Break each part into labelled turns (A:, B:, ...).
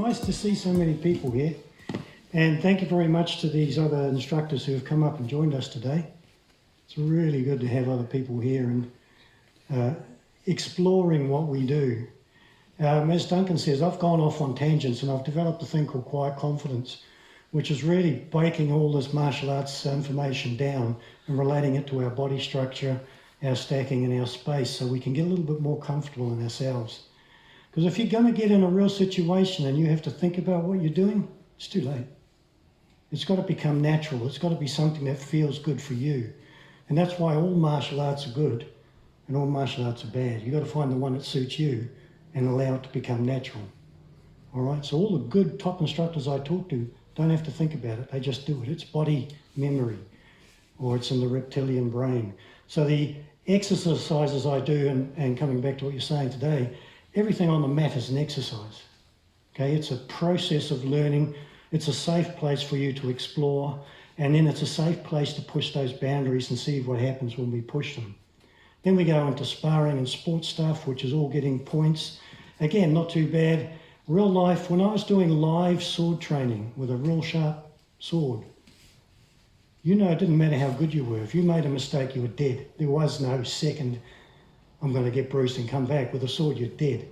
A: nice to see so many people here. And thank you very much to these other instructors who have come up and joined us today. It's really good to have other people here and exploring what we do. As Duncan says, I've gone off on tangents and I've developed a thing called quiet confidence, which is really breaking all this martial arts information down and relating it to our body structure, our stacking and our space, so we can get a little bit more comfortable in ourselves. Because if you're going to get in a real situation and you have to think about what you're doing, it's too late. It's got to become natural. It's got to be something that feels good for you. And that's why all martial arts are good and all martial arts are bad. You've got to find the one that suits you and allow it to become natural. All right? So all the good top instructors I talk to don't have to think about it. They just do it. It's body memory, or it's in the reptilian brain. So the exercises I do, and coming back to what you're saying today, everything on the mat is an exercise. Okay, it's a process of learning. It's a safe place for you to explore, and then it's a safe place to push those boundaries and see what happens when we push them. Then we go into sparring and sports stuff, which is all getting points. Again, not too bad. Real life, when I was doing live sword training with a real sharp sword, you know, it didn't matter how good you were. If you made a mistake, you were dead. There was no second, I'm going to get bruised and come back. With a sword, you're dead.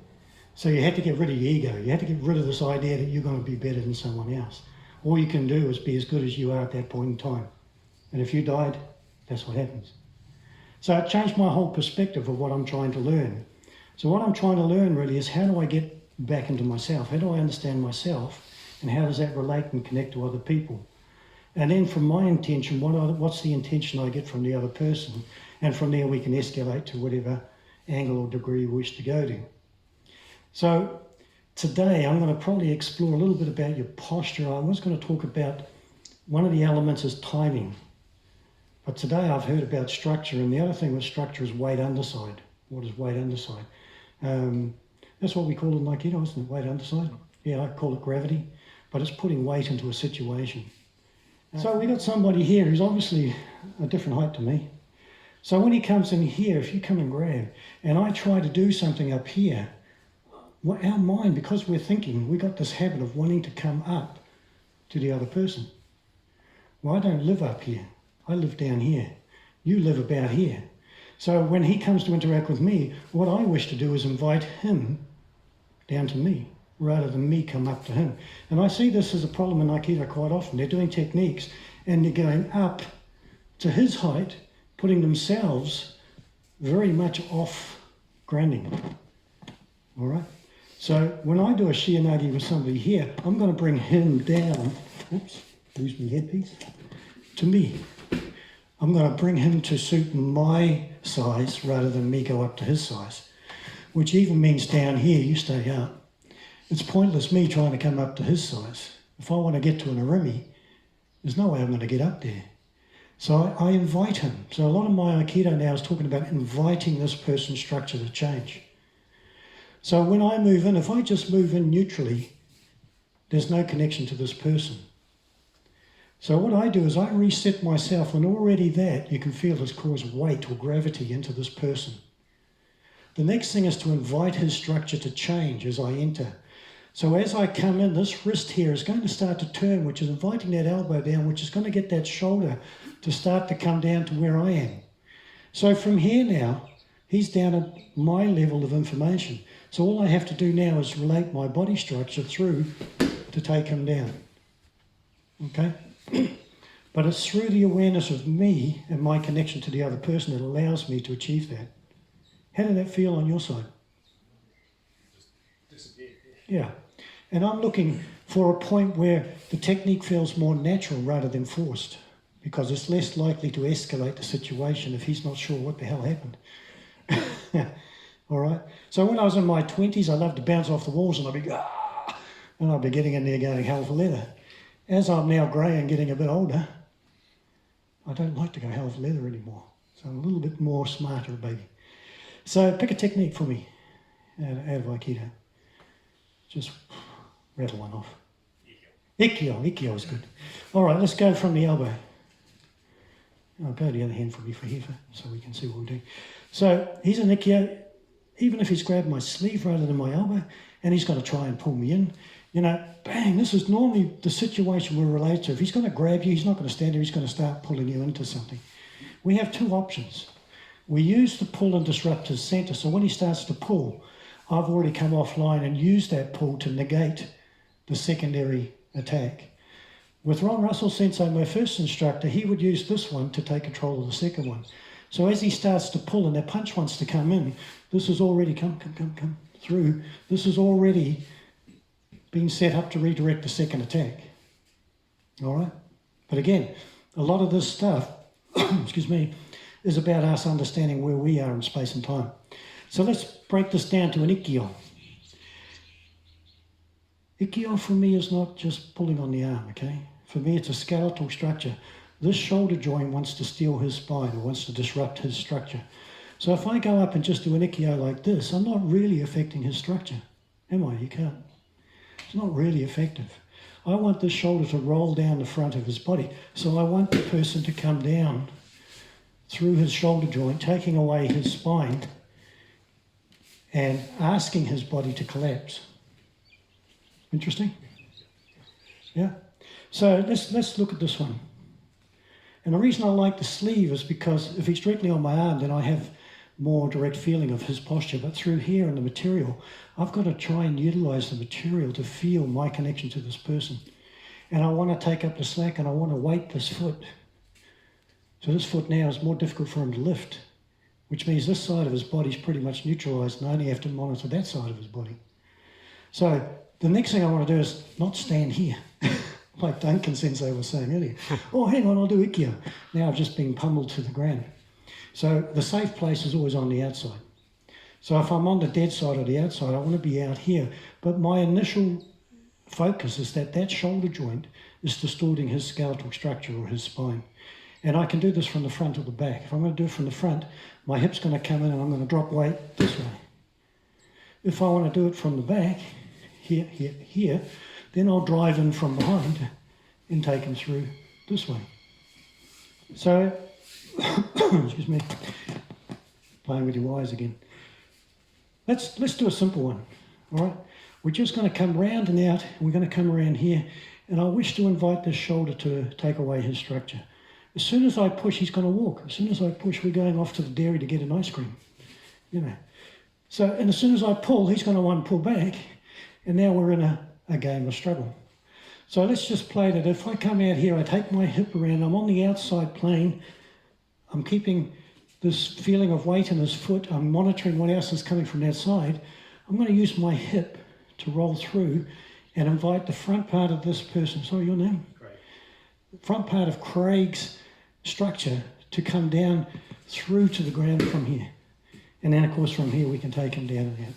A: So you had to get rid of your ego. You had to get rid of this idea that you're going to be better than someone else. All you can do is be as good as you are at that point in time. And if you died, that's what happens. So it changed my whole perspective of what I'm trying to learn. So what I'm trying to learn really is, how do I get back into myself? How do I understand myself? And how does that relate and connect to other people? And then from my intention, what's the intention I get from the other person? And from there we can escalate to whatever angle or degree we wish to go to. So today I'm going to probably explore a little bit about your posture. I was going to talk about one of the elements is timing. But today I've heard about structure, and the other thing with structure is weight underside. What is weight underside? That's what we call it in Aikido, isn't it? Weight underside? Yeah, I call it gravity, but it's putting weight into a situation. So we got somebody here who's obviously a different height to me. So when he comes in here, if you come and grab, and I try to do something up here, our mind, because we're thinking, we got this habit of wanting to come up to the other person. Well, I don't live up here. I live down here. You live about here. So when he comes to interact with me, what I wish to do is invite him down to me, rather than me come up to him. And I see this as a problem in Aikido quite often. They're doing techniques and they're going up to his height, putting themselves very much off grounding. All right? So when I do a Shihonage with somebody here, I'm going to bring him down, oops, lose my headpiece, to me. I'm going to bring him to suit my size rather than me go up to his size, which even means down here, you stay up. It's pointless me trying to come up to his size. If I want to get to an arimi, there's no way I'm going to get up there. So I invite him. So a lot of my Aikido now is talking about inviting this person's structure to change. So when I move in, if I just move in neutrally, there's no connection to this person. So what I do is I reset myself, and already that you can feel has caused weight or gravity into this person. The next thing is to invite his structure to change as I enter. So as I come in, this wrist here is going to start to turn, which is inviting that elbow down, which is going to get that shoulder to start to come down to where I am. So from here now, he's down at my level of information. So all I have to do now is relate my body structure through to take him down. Okay? But it's through the awareness of me and my connection to the other person that allows me to achieve that. How did that feel on your side?
B: Just disappeared.
A: Yeah. And I'm looking for a point where the technique feels more natural rather than forced, because it's less likely to escalate the situation if he's not sure what the hell happened. All right? So when I was in my 20s, I loved to bounce off the walls and I'd be getting in there going hell for leather. As I'm now grey and getting a bit older, I don't like to go hell for leather anymore. So I'm a little bit more smarter, baby. So pick a technique for me out of Aikido. Just rattle one off. Ikkyo is good. All right, let's go from the elbow. I'll go the other hand for me for here so we can see what we're doing. So he's an Ikkyo, even if he's grabbed my sleeve rather than my elbow, and he's going to try and pull me in. You know, bang, this is normally the situation we're related to. If he's going to grab you, he's not going to stand there, he's going to start pulling you into something. We have two options. We use the pull and disrupt his centre, so when he starts to pull, I've already come offline and used that pull to negate the secondary attack. With Ron Russell Sensei, my first instructor, he would use this one to take control of the second one. So as he starts to pull and that punch wants to come in, this is already come through. This is already been set up to redirect the second attack. All right? But again, a lot of this stuff, excuse me, is about us understanding where we are in space and time. So let's break this down to an Ikkyo. Ikkyo for me is not just pulling on the arm, okay? For me, it's a skeletal structure. This shoulder joint wants to steal his spine or wants to disrupt his structure. So if I go up and just do an Ikkyo like this, I'm not really affecting his structure, am I? You can't. It's not really effective. I want this shoulder to roll down the front of his body. So I want the person to come down through his shoulder joint, taking away his spine and asking his body to collapse. Interesting? Yeah? So let's look at this one. And the reason I like the sleeve is because if he's directly on my arm, then I have more direct feeling of his posture. But through here in the material, I've got to try and utilize the material to feel my connection to this person. And I want to take up the slack and I want to weight this foot. So this foot now is more difficult for him to lift, which means this side of his body is pretty much neutralized and I only have to monitor that side of his body. So the next thing I want to do is not stand here, like Duncan Sensei was saying earlier. Oh, hang on, I'll do Ikkyo. Now I've just been pummeled to the ground. So the safe place is always on the outside. So if I'm on the dead side or the outside, I want to be out here. But my initial focus is that that shoulder joint is distorting his skeletal structure or his spine. And I can do this from the front or the back. If I'm going to do it from the front, my hip's going to come in and I'm going to drop weight this way. If I want to do it from the back, here, then I'll drive in from behind and take him through this way. So, excuse me, playing with your wires again. Let's do a simple one, all right? We're just going to come round and out, and we're going to come around here, and I wish to invite this shoulder to take away his structure. As soon as I push, he's going to walk. As soon as I push, we're going off to the dairy to get an ice cream, you know. So, and as soon as I pull, he's going to want to pull back, and now we're in a game of struggle. So let's just play that. If I come out here, I take my hip around, I'm on the outside plane, I'm keeping this feeling of weight in his foot, I'm monitoring what else is coming from that side. I'm going to use my hip to roll through and invite the front part of this person, sorry, your name? Craig. Front part of Craig's structure to come down through to the ground from here. And then, of course, from here we can take him down and out.